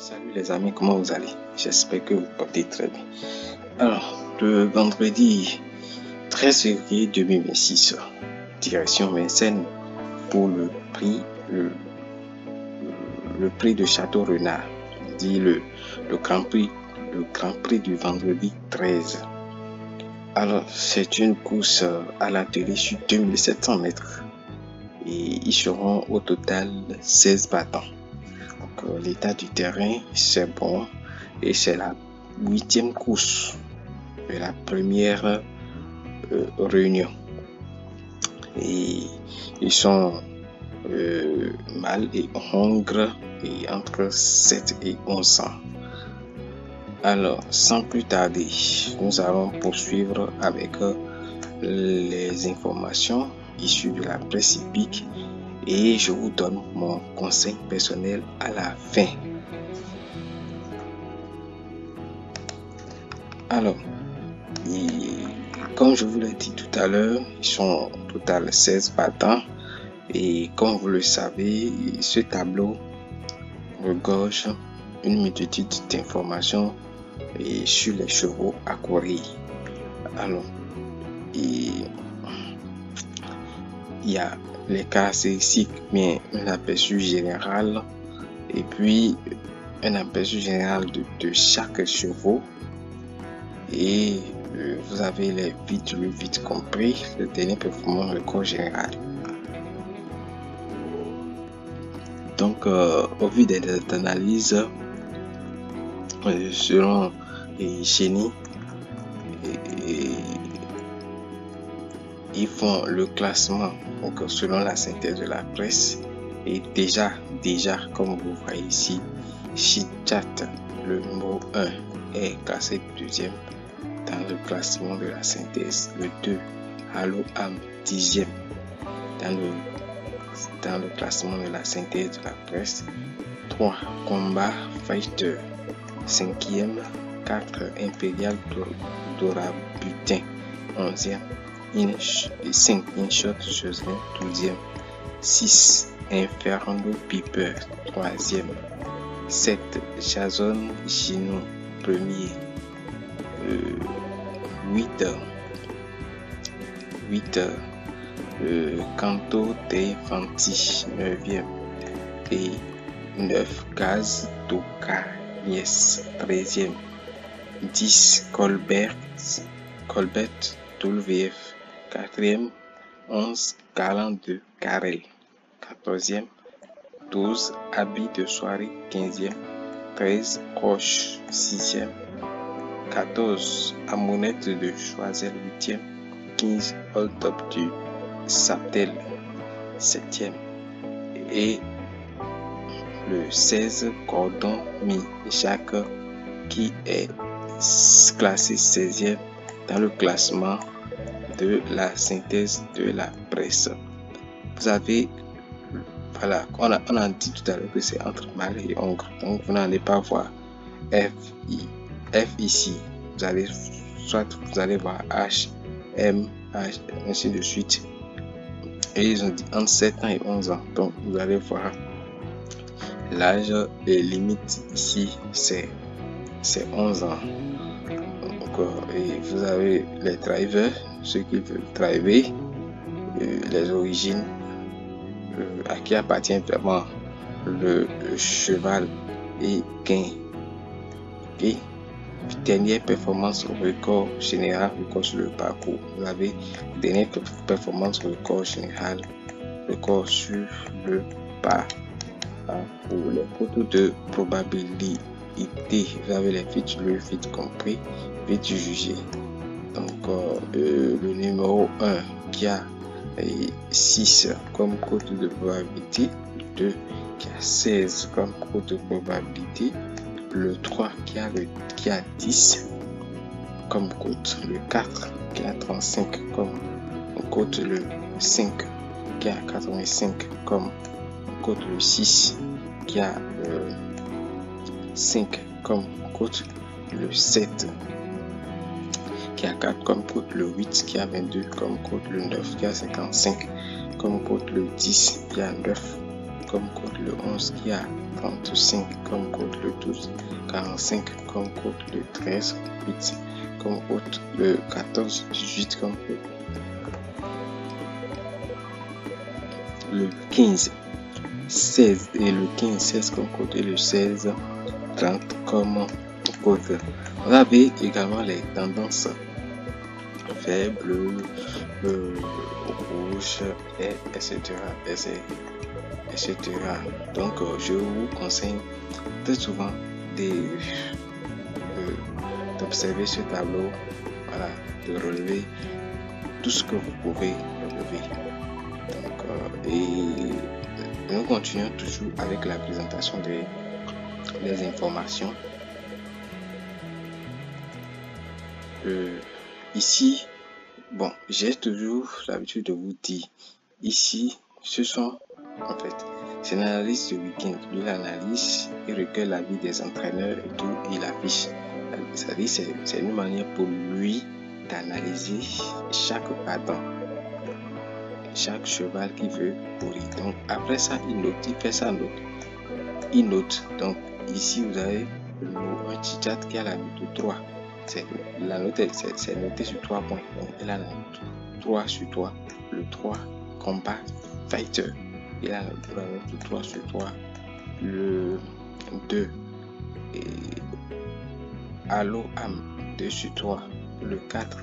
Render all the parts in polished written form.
Salut les amis, comment vous allez? J'espère que vous portez très bien. Alors, le vendredi 13 février 2026, direction Vincennes pour le prix de Château Renard, dit le Grand Prix du vendredi 13. Alors, c'est une course à la télé sur 2700 mètres et ils seront au total 16 battants. Donc, l'état du terrain, c'est bon et c'est la 8e course de la première réunion. Et ils sont mâles et hongres et entre 7 et 11 ans. Alors, sans plus tarder, nous allons poursuivre avec les informations issues de la presse hippique et je vous donne mon conseil personnel à la fin. Alors, comme je vous l'ai dit tout à l'heure, ils sont au total 16 battants et comme vous le savez, ce tableau regorge une multitude d'informations sur les chevaux à courir. Alors, il y a les caractéristiques, bien un aperçu général et puis un aperçu général de chaque chevaux et vous avez les vite compris, le dernier performance, le corps général. Donc, au vu des analyses, selon Génie, ils font le classement donc, selon la synthèse de la presse. Et déjà, comme vous voyez ici, Chitchat, le numéro 1, est classé 2e dans le classement de la synthèse. Le 2, Halo Am, 10e dans le classement de la synthèse de la presse. 3, Combat Fighter, 5e. 4, Imperial Dorabutin, 11e. 5, Inshot Jocelyn, 12e. 6, Inferno Piper, 3e. 7, Jason Gino, 1er. 8, Canto de Fanti, 9e. Et 9, Gaz Toka Nies, 13e. 10, Colbert WF, 4e. 11, Galant de Carrel, 14e. 12, Habit de soirée, 15e. 13, Roche, 6e. 14, Amonette de Choisel, 8e. 15, Hold Up du Saptel, 7e. Et le 16, Gordon Mi Jacques, qui est classé 16e dans le classement de la synthèse de la presse. Vous avez, voilà, on a dit tout à l'heure que c'est entre mâle et hongre, donc vous n'allez pas voir F ici, vous allez voir H, M, H, ainsi de suite, et ils ont dit entre 7 ans et 11 ans, donc vous allez voir l'âge et limite ici c'est 11 ans. Donc, et vous avez les drivers, ceux qui veulent driver, les origines, à qui appartient vraiment le cheval et gain. Et dernière performance au record général, record sur le parcours. Vous avez dernière performance au record général, record sur le parcours. Les photos de probabilité, vous avez les vite compris, vite jugé. Donc le numéro 1 qui a 6 comme cote de probabilité, le 2 qui a 16 comme cote de probabilité, le 3 qui a 10 comme cote, le 4 qui a 35 comme cote, le 5 qui a 85 comme cote, le 6 qui a 5 comme cote, le 7 qui a 4 comme cote, le 8 qui a 22 comme cote, le 9 qui a 55 comme cote, le 10 qui a 9 comme code le 11 qui a 35 comme code le 12, 45 comme code le 13, 8 comme code le 14, 18 comme code le 15, 16 et le 15, 16 comme code et le 16, 30 comme code. Vous avez également les tendances vert, bleu, rouge, etc. Donc, je vous conseille très souvent d'observer ce tableau, voilà, de relever tout ce que vous pouvez relever. Donc, et nous continuons toujours avec la présentation des informations. Ici, bon, j'ai toujours l'habitude de vous dire, ici, ce sont, en fait, c'est une analyse de week-end. Lui, l'analyse, il recueille l'avis des entraîneurs et tout, il affiche. C'est-à-dire, c'est une manière pour lui d'analyser chaque pardon, chaque cheval qu'il veut courir. Donc, après ça, il note, il fait sa note. Il note. Donc, ici, vous avez un petit chat qui a la note 3. La note, c'est noté sur 3 points. Donc, il a la note 3 sur 3. Le 3, combat fighter. Il a la note 3 sur 3. Le 2, allo am 2 sur 3. Le 4,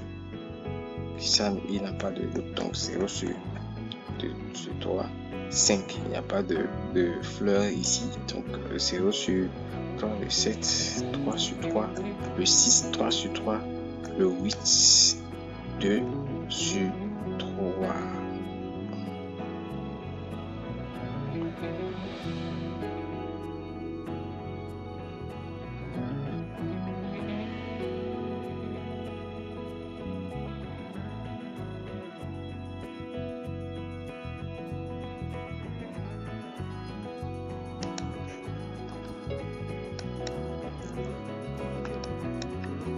il n'a pas de note, donc 0 sur 2 sur 3. 5, il n'y a pas de fleurs ici, donc 0 sur 3. Le 7, 3 sur 3. Le 6, 3 sur 3. Le 8, 2 sur 3.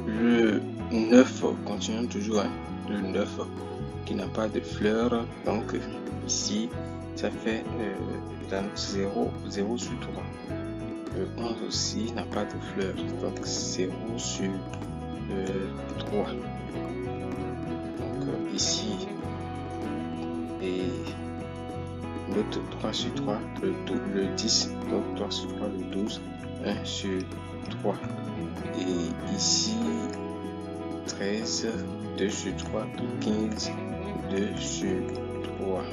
Le 9, continuons toujours, hein. Le 9 qui n'a pas de fleurs, donc ici ça fait la note 0 sur 3. Le 11 aussi n'a pas de fleurs, donc 0 sur 3. Donc ici, et note 3 sur 3, le 10, donc 3 sur 3, le 12, 1 sur 3. Et ici, 13, 2 sur 3, 15, 2 sur 3.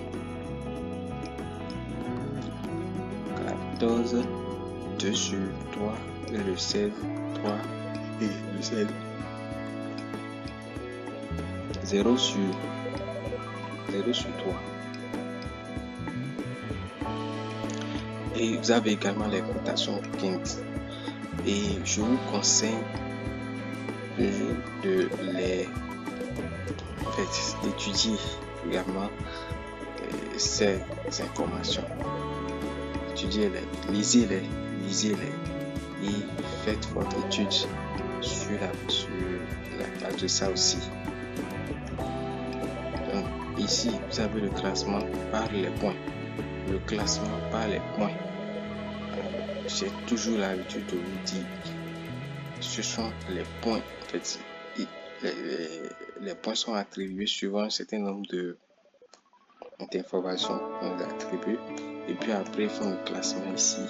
14, 2 sur 3, et le 16, 3, et le 16. 0 sur 3. Et vous avez également les cotations 15. Et je vous conseille toujours d'étudier également ces informations. Étudiez-les, lisez-les et faites votre étude sur la base de ça aussi. Donc ici, vous avez le classement par les points. Le classement par les points. J'ai toujours l'habitude de vous dire, ce sont les points. En fait, les points sont attribués suivant un certain nombre d'informations qu'on les attribue. Et puis après, ils font le classement ici.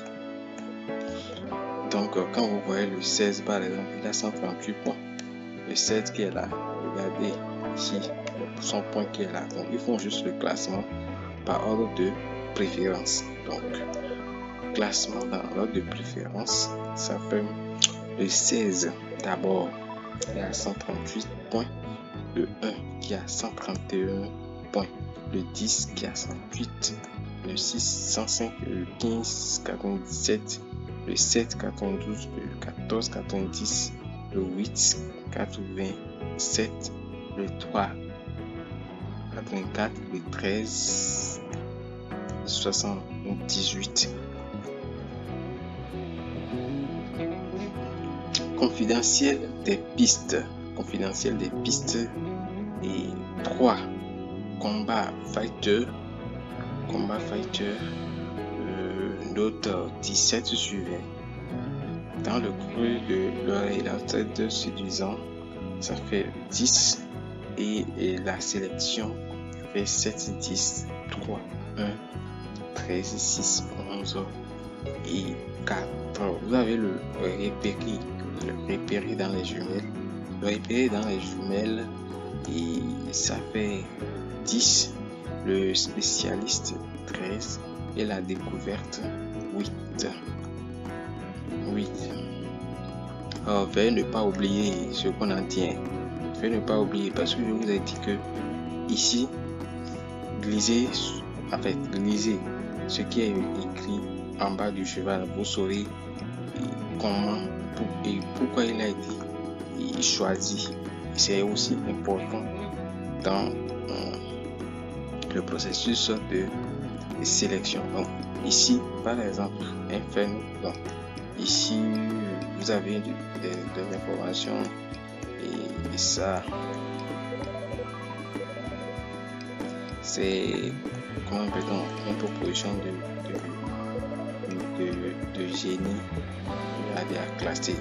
Donc, quand vous voyez le 16 par exemple, il a 138 points. Le 7 qui est là, regardez ici, son point qui est là. Donc, ils font juste le classement par ordre de préférence. Donc, classement dans l'ordre de préférence, ça fait le 16 d'abord, il a 138 points. Le 1 qui a 131 points. Le 10 qui a 108. Le 6, 105. Le 15, 97. Le 7, 92. Le 14, 90. Le 8, 87. Le 3, 84. Le 13, 78. Confidentiel des pistes. Confidentiel des pistes. Et 3. Combat fighter. Combat fighter. d'autres 17 suivaient. Dans le creux de l'oreille, la tête séduisant, ça fait 10 et la sélection fait 7, 10, 3, 1, 13, 6, 11 et 4. Vous avez le repéré dans les jumelles. Le repéré dans les jumelles et ça fait 10. Le spécialiste 13 et la découverte 8. Alors, veuillez ne pas oublier ce qu'on en tient. Veuillez ne pas oublier parce que je vous ai dit que ici, lisez ce qui est écrit en bas du cheval. Vous saurez comment et pourquoi il a été choisi. C'est aussi important dans le processus de sélection. Donc, ici, par exemple, Inferno. Donc, ici, vous avez des informations et ça, c'est comment appelle-t-on, une proposition de génie. Il a classé.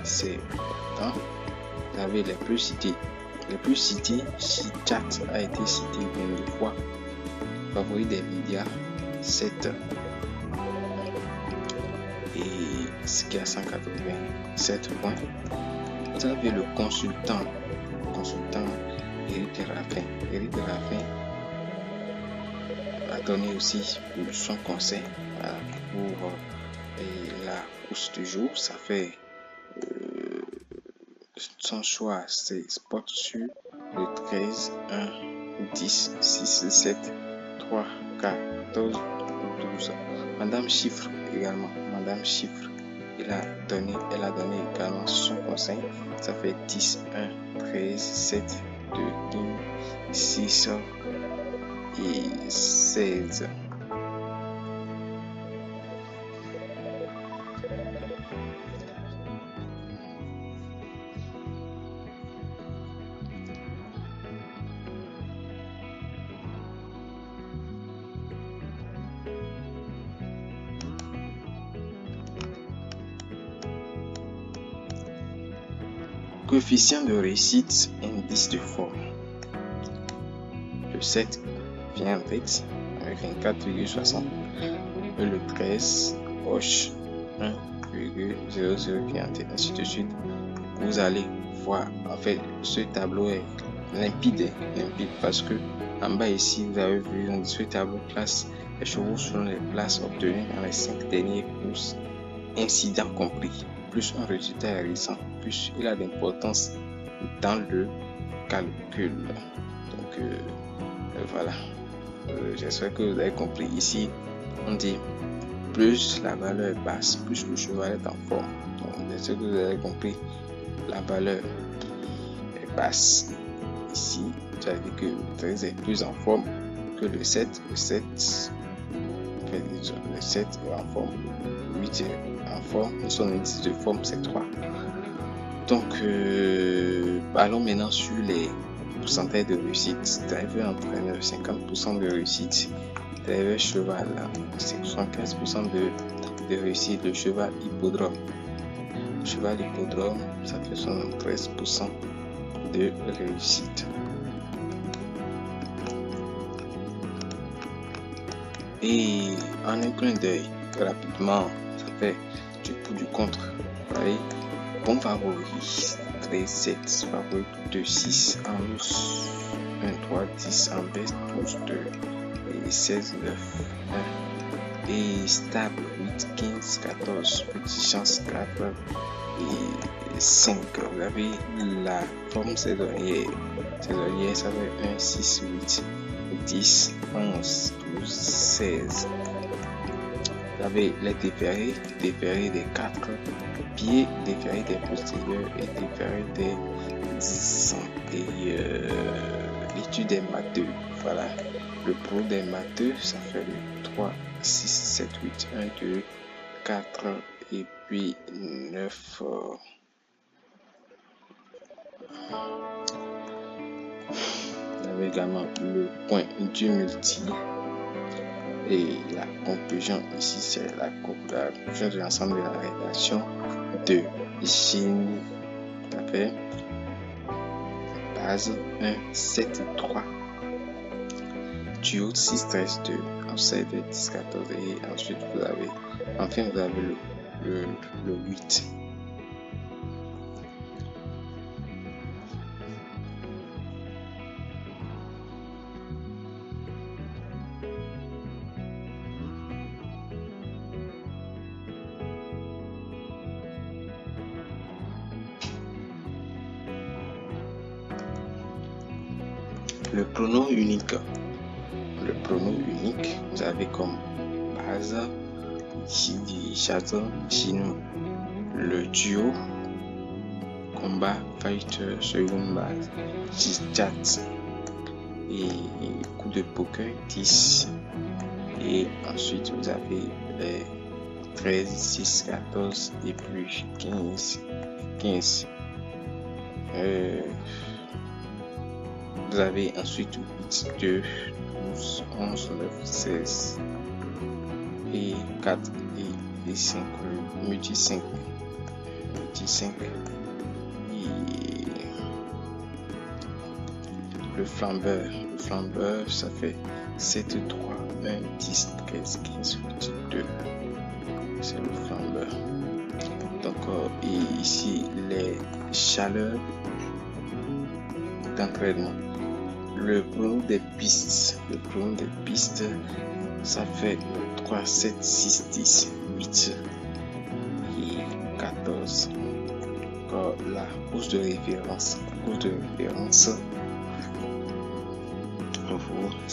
C'est dans, vous avez les plus cités. Les plus cités, Chat a été cité 22 fois. Favori des médias, 7. Et ce qui a 187 points. Vous avez le consultant Éric Raffin a donné aussi son conseil pour la course du jour. Ça fait son choix, c'est Sport sur le 13, 1, 10, 6, 7, 3, 14, 12. Madame Chiffre également. Madame Chiffre, elle a donné également son conseil. Ça fait 10, 1, 13, 7, 2, 1, 6 et 16. Coefficient de réussite, indice de forme. Le 7 vient en tête avec un 4,60. Le 13 hoche 1,00 vient en tête, ainsi de suite. Vous allez voir, en fait, ce tableau est limpide parce que en bas ici, vous avez vu, ce tableau classe les chevaux selon les places obtenues dans les 5 dernières courses, incidents compris. Plus un résultat est récent, plus il a d'importance dans le calcul. Donc voilà, j'espère que vous avez compris. Ici, on dit plus la valeur est basse, plus le cheval est en forme. Donc j'espère que vous avez compris. La valeur est basse. Ici, tu as dit que le 13 est plus en forme que le 7. Le 7 est en forme. Le 8 est en forme. Son indice de forme, c'est 3. Donc, allons maintenant sur les pourcentages de réussite. Driver entraîneur, 50% de réussite. Driver cheval, c'est 75% de réussite. Le cheval hippodrome. Le cheval hippodrome, ça fait 73% de réussite. Et en un clin d'œil, rapidement, ça fait du pour du contre. Vous voyez, bon favori, 13, 7, favori 2, 6, en 1, 3, 10, en baisse 12, 2, et 16, 9, 1. Et stable, 8, 15, 14, petite chance 4 et 5. Vous avez la forme saisonnière. Saisonnière, ça fait 1, 6, 8, 10, 11, 12, 16. Vous avez les déférés des 4 pieds, déférés des postérieurs et déférés des 10 ans. Et l'étude des matheux, voilà. Le pro des matheux, ça fait le 3, 6, 7, 8, 1, 2, 4 et puis 9. Vous avez également le point du multi. Et la conclusion ici, c'est la conclusion de l'ensemble de la relation de génie. Ça fait base 1, 7, 3. Duo 6, 13, 2. Ensuite 10, 14. Et ensuite vous avez le 8. Le pronom unique. Le pronom unique, vous avez comme base ici Chino. Le duo, combat, fighter, seconde base, chat. Et coup de poker, 10. Et ensuite vous avez les 13, 6, 14 et puis 15. Vous avez ensuite 8, 2, 12, 11, 9, 16 et 4 et 5, multi 5 et le flambeur, ça fait 7, 3, 1, 10, 13, 15, 8, 2. C'est le flambeur. Donc et ici les chaleurs d'entraînement. Le pronom des pistes, ça fait 3, 7, 6, 10, 8 et 14. Encore la cause de référence, vous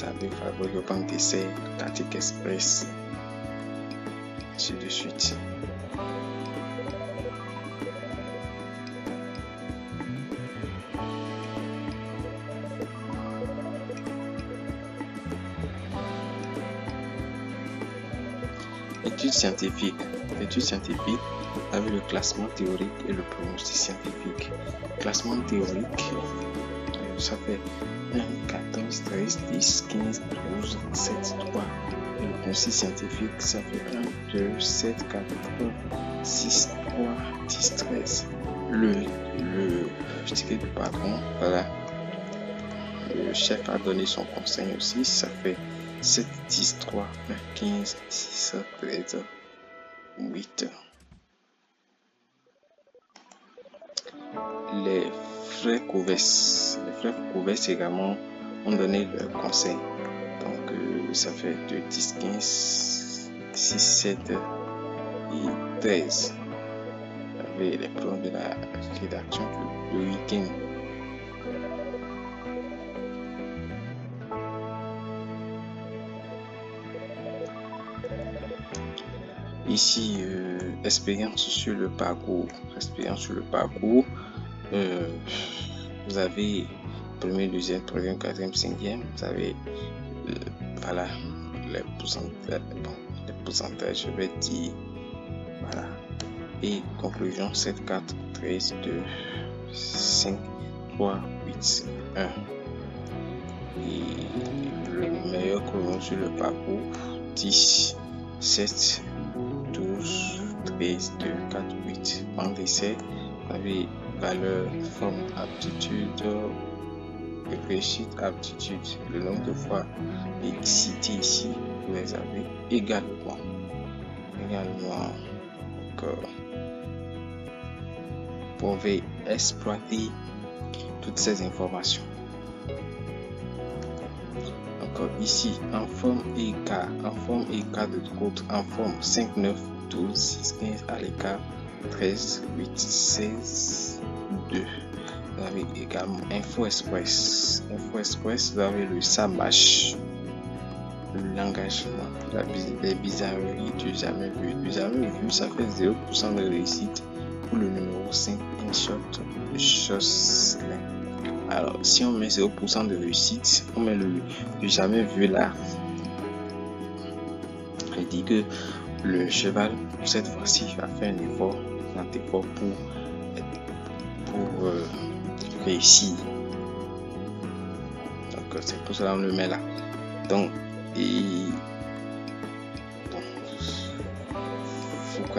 avez favori le banque d'essai, Tactic Express, ainsi de suite. Études scientifiques, avec le classement théorique et le pronostic scientifique. Classement théorique, ça fait 1, 14, 13, 10, 15, 12, 7, 3. Et le pronostic scientifique, ça fait 1, 2, 7, 4, 6, 3, 10, 13. Je dirais du patron, voilà. Le chef a donné son conseil aussi, ça fait 7, 10, 3, 1, 15, 6, 13, 8. Les frères Couvès également ont donné leur conseil. Donc ça fait 2, 10, 15, 6, 7 et 13. Avec les plans de la rédaction du week-end. Ici, expérience sur le parcours. Vous avez premier, deuxième, troisième, quatrième, cinquième. Vous avez voilà les pourcentages. Je vais dire voilà. Et conclusion 7, 4, 13, 2, 5, 3, 8, 1. Et le meilleur chrono sur le parcours 10, 7, 12, 13, 2, 4, 8. Banc d'essai, vous avez valeur, forme, aptitude, réussite, aptitude, le nombre de fois et cité ici, vous les avez également. Donc, vous pouvez exploiter toutes ces informations. Donc ici, en forme et cas de l'autre, en forme 5, 9, 12, 6, 15 à l'écart, 13, 8, 16, 2. Vous avez également Info Express, vous avez le Samash, l'engagement, les bizarreries du jamais vu. Du jamais vu, ça fait 0% de réussite pour le numéro 5, Jocelyn. Alors, si on met 0% de réussite, on met le jamais vu là. Il dit que le cheval, cette fois-ci, va faire un effort pour réussir. Donc, c'est pour cela qu'on le met là. Donc, et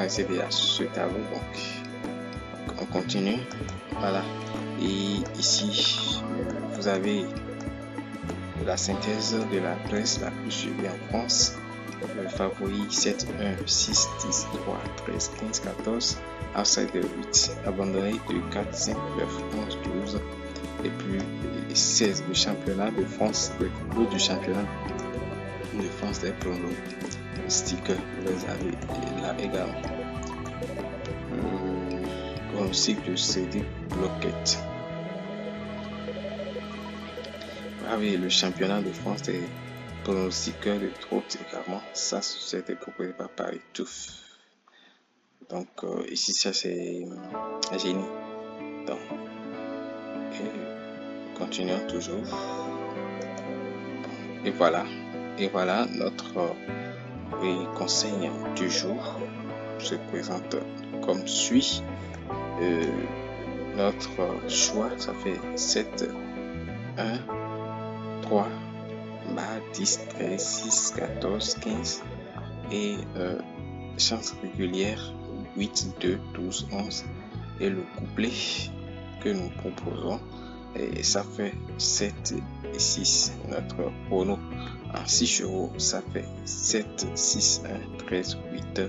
connaissez déjà ce tableau, donc on continue. Voilà, et ici vous avez la synthèse de la presse la plus suivie en France. Le favori 7, 1, 6, 10, 3, 13, 15, 14, outside de 8, abandonné de 4, 5, 9, 11, 12, et puis 16, le championnat de France, le cours du championnat de France des pronostics, vous les avez là également. Pronostic de CD Bloquette. Vous avez le championnat de France des pronostiqueurs de trotte également. Ça, c'était proposé par Paris Touf. Donc ici, ça c'est génie. Donc, continuons toujours. Et voilà notre conseil du jour se présente comme suit. Notre choix, ça fait 7, 1, 3, 10, 13, 6, 14, 15 et chance régulière 8, 2, 12, 11 et le couplet que nous proposons et ça fait 7 et 6. Notre prono en 6 chevaux, ça fait 7, 6, 1, 13, 8,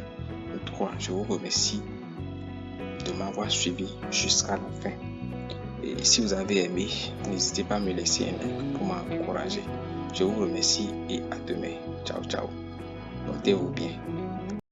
3. Je vous remercie de m'avoir suivi jusqu'à la fin. Et si vous avez aimé, n'hésitez pas à me laisser un like pour m'encourager. Je vous remercie et à demain. Ciao, ciao. Portez-vous bien.